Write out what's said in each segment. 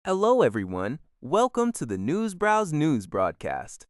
Hello, everyone. Welcome to the Newsbrowse News broadcast.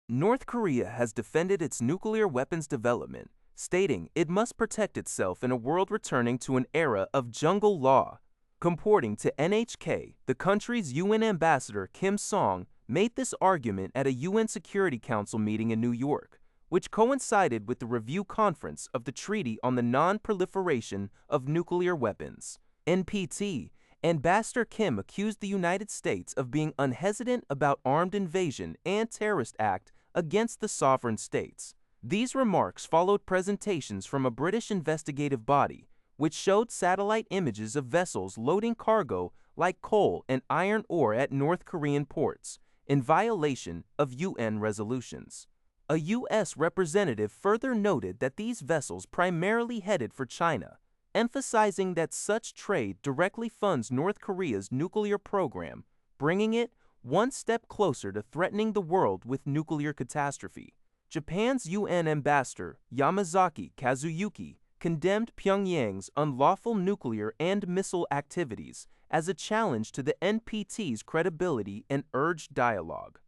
North Korea has defended its nuclear weapons development, stating it must protect itself in a world returning to an era of jungle law. Comporting to NHK, the country's UN ambassador Kim Song made this argument at a UN Security Council meeting in New York, which coincided with the review conference of the Treaty on the Non-Proliferation of Nuclear Weapons, NPT. Ambassador Kim accused the United States of being unhesitant about armed invasion and terrorist act against the sovereign states. These remarks followed presentations from a British investigative body, which showed satellite images of vessels loading cargo like coal and iron ore at North Korean ports, in violation of UN resolutions. A U.S. representative further noted that these vessels primarily headed for China, emphasizing that such trade directly funds North Korea's nuclear program, bringing it one step closer to threatening the world with nuclear catastrophe. Japan's UN ambassador, Yamazaki Kazuyuki, condemned Pyongyang's unlawful nuclear and missile activities as a challenge to the NPT's credibility and urged dialogue.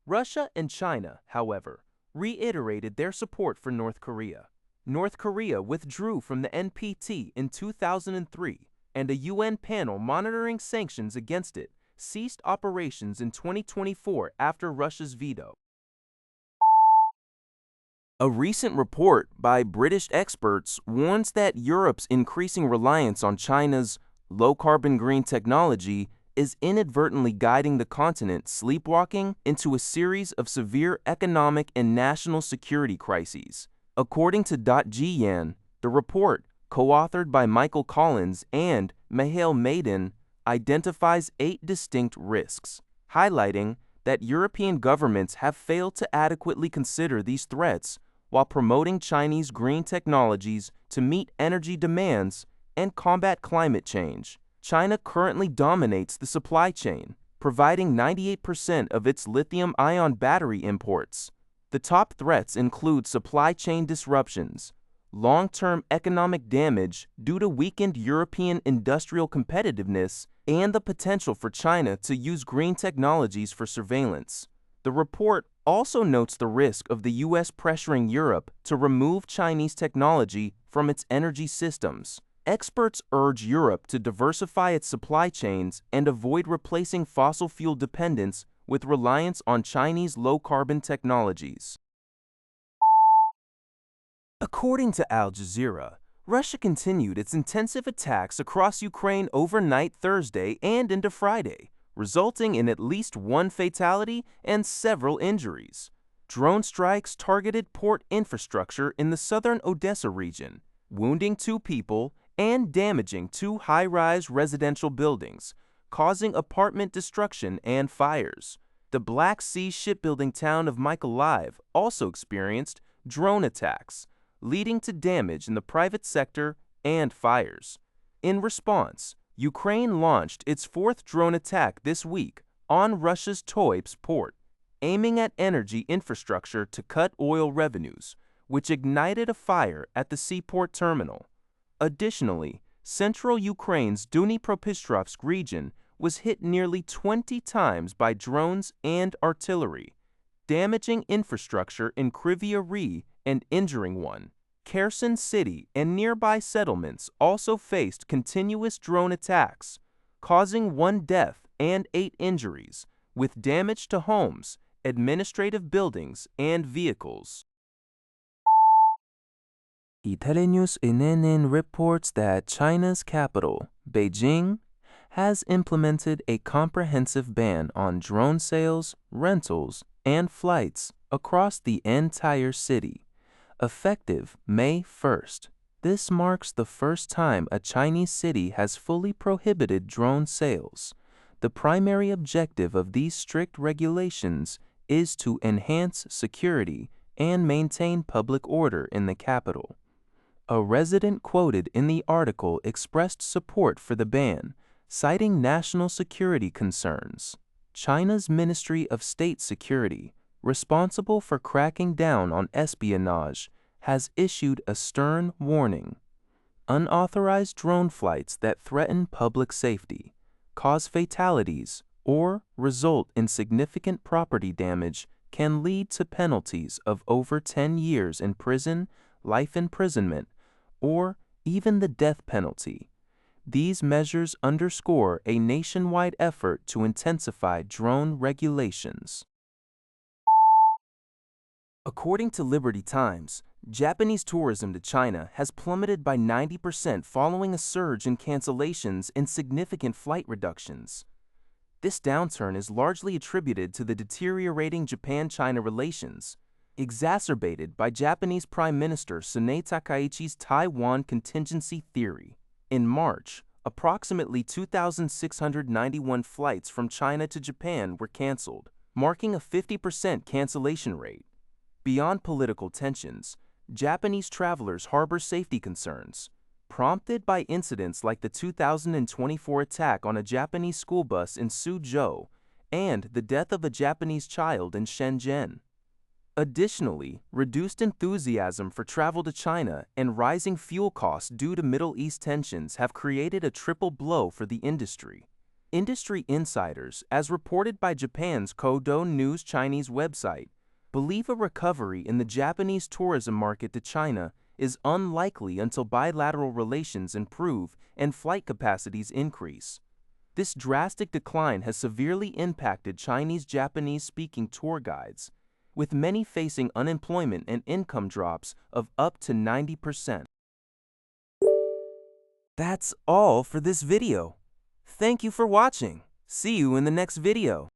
Russia and China, however, reiterated their support for North Korea. North Korea withdrew from the NPT in 2003, and a UN panel monitoring sanctions against it ceased operations in 2024 after Russia's veto. A recent report by British experts warns that Europe's increasing reliance on China's low-carbon green technology is inadvertently guiding the continent sleepwalking into a series of severe economic and national security crises. According to .gyan, the report, co-authored by Michael Collins and Mihail Maiden, identifies 8 distinct risks, highlighting that European governments have failed to adequately consider these threats while promoting Chinese green technologies to meet energy demands and combat climate change. China currently dominates the supply chain, providing 98% of its lithium-ion battery imports. The top threats include supply chain disruptions, long-term economic damage due to weakened European industrial competitiveness, and the potential for China to use green technologies for surveillance. The report also notes the risk of the U.S. pressuring Europe to remove Chinese technology from its energy systems. Experts urge Europe to diversify its supply chains and avoid replacing fossil fuel dependence with reliance on Chinese low-carbon technologies. According to Al Jazeera, Russia continued its intensive attacks across Ukraine overnight Thursday and into Friday, resulting in at least 1 fatality and several injuries. Drone strikes targeted port infrastructure in the southern Odessa region, wounding 2 people and damaging 2 high-rise residential buildings, causing apartment destruction and fires. The Black Sea shipbuilding town of Mykolaiv also experienced drone attacks, leading to damage in the private sector and fires. In response, Ukraine launched its 4th drone attack this week on Russia's Toipsk port, aiming at energy infrastructure to cut oil revenues, which ignited a fire at the seaport terminal. Additionally, central Ukraine's Dnipropetrovsk region was hit nearly 20 times by drones and artillery, damaging infrastructure in Kryvyi Rih and injuring 1. Kherson City and nearby settlements also faced continuous drone attacks, causing 1 death and 8 injuries, with damage to homes, administrative buildings, and vehicles. Telenews NNN reports that China's capital, Beijing, has implemented a comprehensive ban on drone sales, rentals, and flights across the entire city, effective May 1st. This marks the first time a Chinese city has fully prohibited drone sales. The primary objective of these strict regulations is to enhance security and maintain public order in the capital. A resident quoted in the article expressed support for the ban, citing national security concerns. China's Ministry of State Security, responsible for cracking down on espionage, has issued a stern warning. Unauthorized drone flights that threaten public safety, cause fatalities, or result in significant property damage can lead to penalties of over 10 years in prison, life imprisonment, or even the death penalty. These measures underscore a nationwide effort to intensify drone regulations. According to Liberty Times, Japanese tourism to China has plummeted by 90% following a surge in cancellations and significant flight reductions. This downturn is largely attributed to the deteriorating Japan-China relations, exacerbated by Japanese Prime Minister Sune Takaichi's Taiwan contingency theory. In March, approximately 2,691 flights from China to Japan were canceled, marking a 50% cancellation rate. Beyond political tensions, Japanese travelers harbor safety concerns, prompted by incidents like the 2024 attack on a Japanese school bus in Suzhou and the death of a Japanese child in Shenzhen. Additionally, reduced enthusiasm for travel to China and rising fuel costs due to Middle East tensions have created a triple blow for the industry. Industry insiders, as reported by Japan's Kodo News Chinese website, believe a recovery in the Japanese tourism market to China is unlikely until bilateral relations improve and flight capacities increase. This drastic decline has severely impacted Chinese-Japanese-speaking tour guides, with many facing unemployment and income drops of up to 90%. That's all for this video. Thank you for watching. See you in the next video.